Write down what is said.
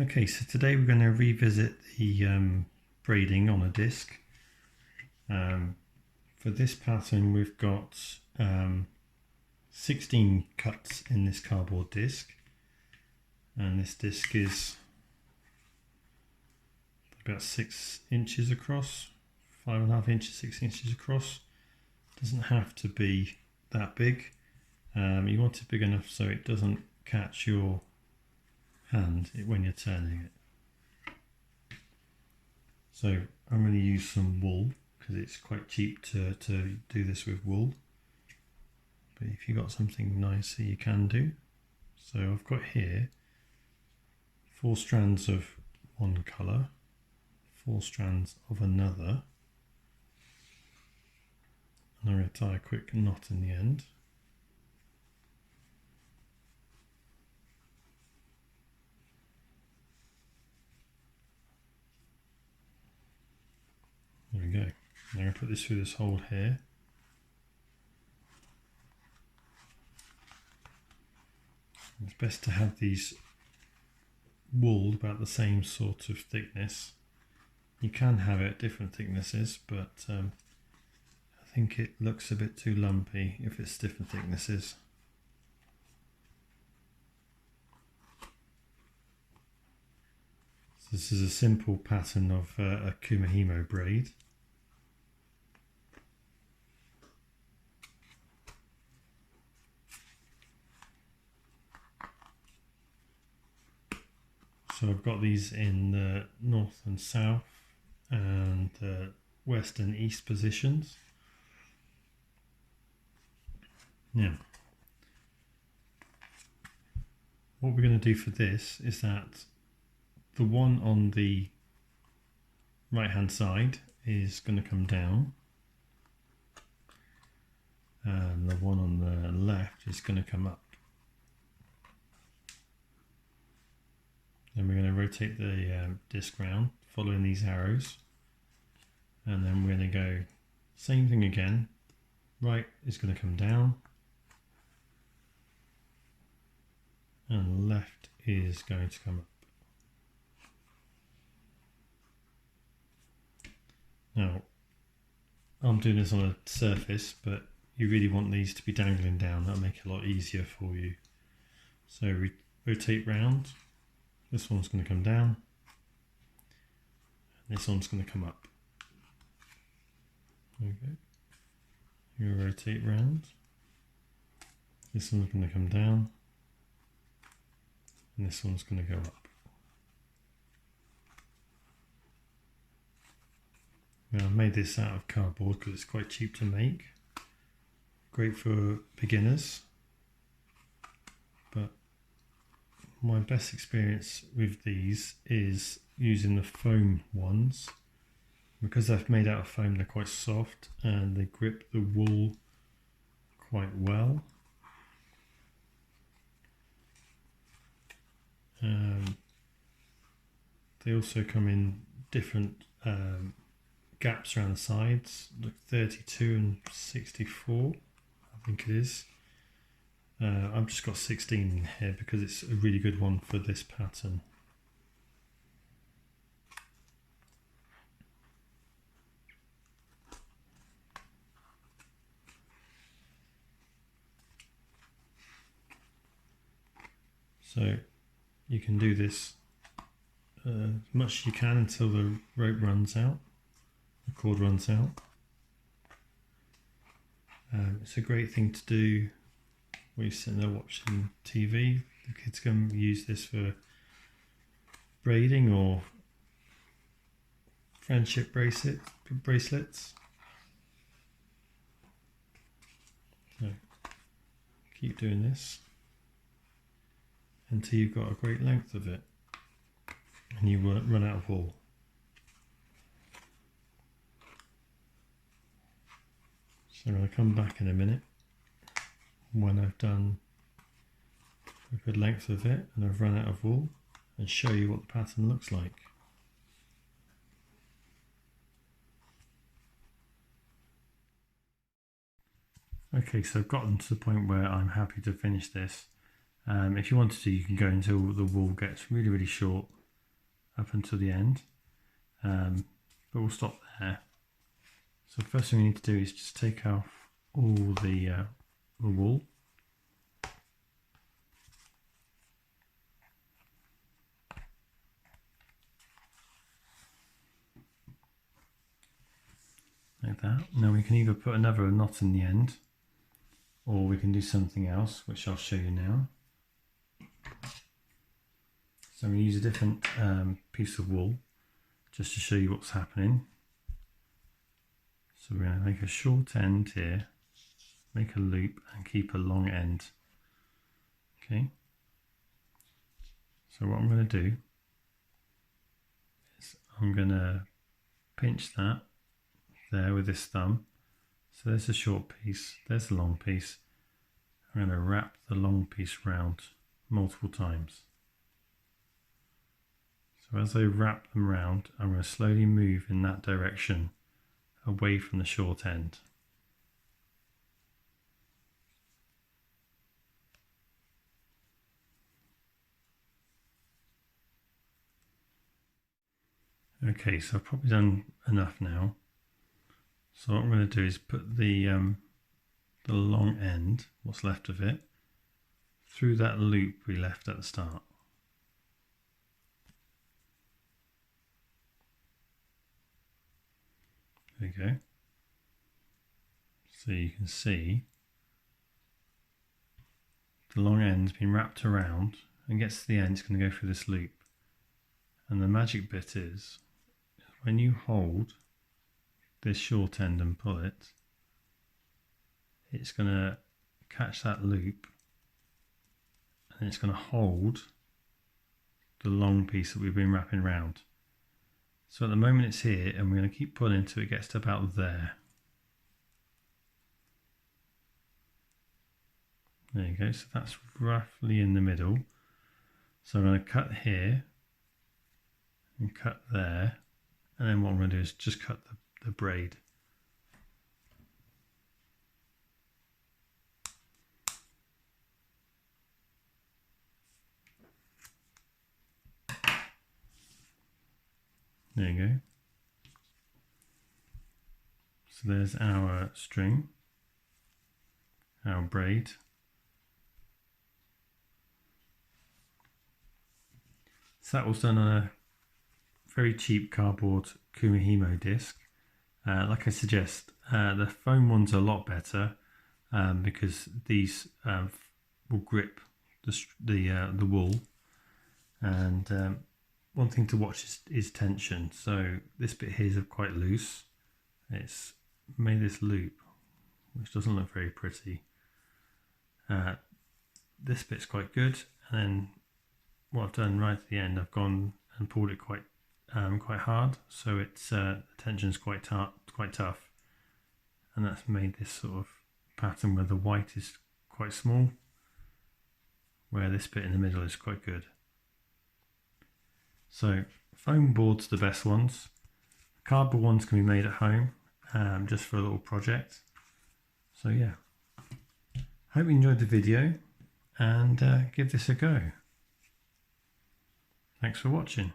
Okay, so today we're going to revisit the braiding on a disc. For this pattern we've got 16 cuts in this cardboard disc, and this disc is about 6 inches across, 5.5 inches, 6 inches across. Doesn't have to be that big. You want it big enough so it doesn't catch your hand when you're turning it. So I'm going to use some wool because it's quite cheap to do this with wool, but if you've got something nicer you can do. So I've got here 4 strands of one colour, 4 strands of another, and I'm going to tie a quick knot in the end. There we go. I'm going to put this through this hole here. It's best to have these wool about the same sort of thickness. You can have it at different thicknesses, but I think it looks a bit too lumpy if it's different thicknesses. So this is a simple pattern of a kumihimo braid. So I've got these in the north and south and west and east positions. Now, what we're going to do for this is that the one on the right hand side is going to come down, and the one on the left is going to come up. Then we're going to rotate the disc round following these arrows, and then we're going to go same thing again. Right is going to come down and left is going to come up. Now I'm doing this on a surface, but you really want these to be dangling down. That'll make it a lot easier for you. So we rotate round. This one's going to come down, and this one's going to come up. Okay. You rotate round. This one's going to come down, and this one's going to go up. Now I've made this out of cardboard because it's quite cheap to make. Great for beginners. But my best experience with these is using the foam ones. Because they're made out of foam, they're quite soft and they grip the wool quite well. They also come in different gaps around the sides, like 32 and 64, I think it is. I've just got 16 in here because it's a really good one for this pattern. So you can do this as much as you can until the rope runs out, the cord runs out. It's a great thing to do when you're sitting there watching TV. The kids can use this for braiding or friendship bracelets. So keep doing this until you've got a great length of it and you won't run out of wool. So I'm going to come back in a minute when I've done a good length of it and I've run out of wool and show you what the pattern looks like. Okay, so I've gotten to the point where I'm happy to finish this. If you wanted to, you can go until the wool gets really, really short up until the end, but we'll stop there. So the first thing we need to do is just take off all the wool. Like that. Now we can either put another knot in the end, or we can do something else, which I'll show you now. So I'm going to use a different piece of wool just to show you what's happening. So we're going to make a short end here, make a loop and keep a long end. Okay. So what I'm going to do is I'm going to pinch that there with this thumb. So there's a short piece, there's a long piece. I'm going to wrap the long piece round multiple times. So as I wrap them round, I'm going to slowly move in that direction away from the short end. Okay, so I've probably done enough now. So what I'm going to do is put the long end, what's left of it, through that loop we left at the start. There you go. So you can see the long end's been wrapped around and gets to the end, it's going to go through this loop. And the magic bit is when you hold this short end and pull it, it's going to catch that loop and it's going to hold the long piece that we've been wrapping around. So at the moment it's here and we're going to keep pulling until it gets to about there. There you go, so that's roughly in the middle. So I'm going to cut here and cut there, and then what I'm going to do is just cut the braid. There you go. So there's our string, our braid. So that was done on a very cheap cardboard Kumihimo disc. Like I suggest, the foam ones are a lot better because these will grip the wool. And one thing to watch is tension. So this bit here is quite loose. It's made this loop, which doesn't look very pretty. This bit's quite good, and then what I've done right at the end, I've gone and pulled it quite hard, so it's the tension's quite tough, and that's made this sort of pattern where the white is quite small, where this bit in the middle is quite good. So foam boards are the best ones. Cardboard ones can be made at home, just for a little project. So yeah, hope you enjoyed the video, and give this a go. Thanks for watching.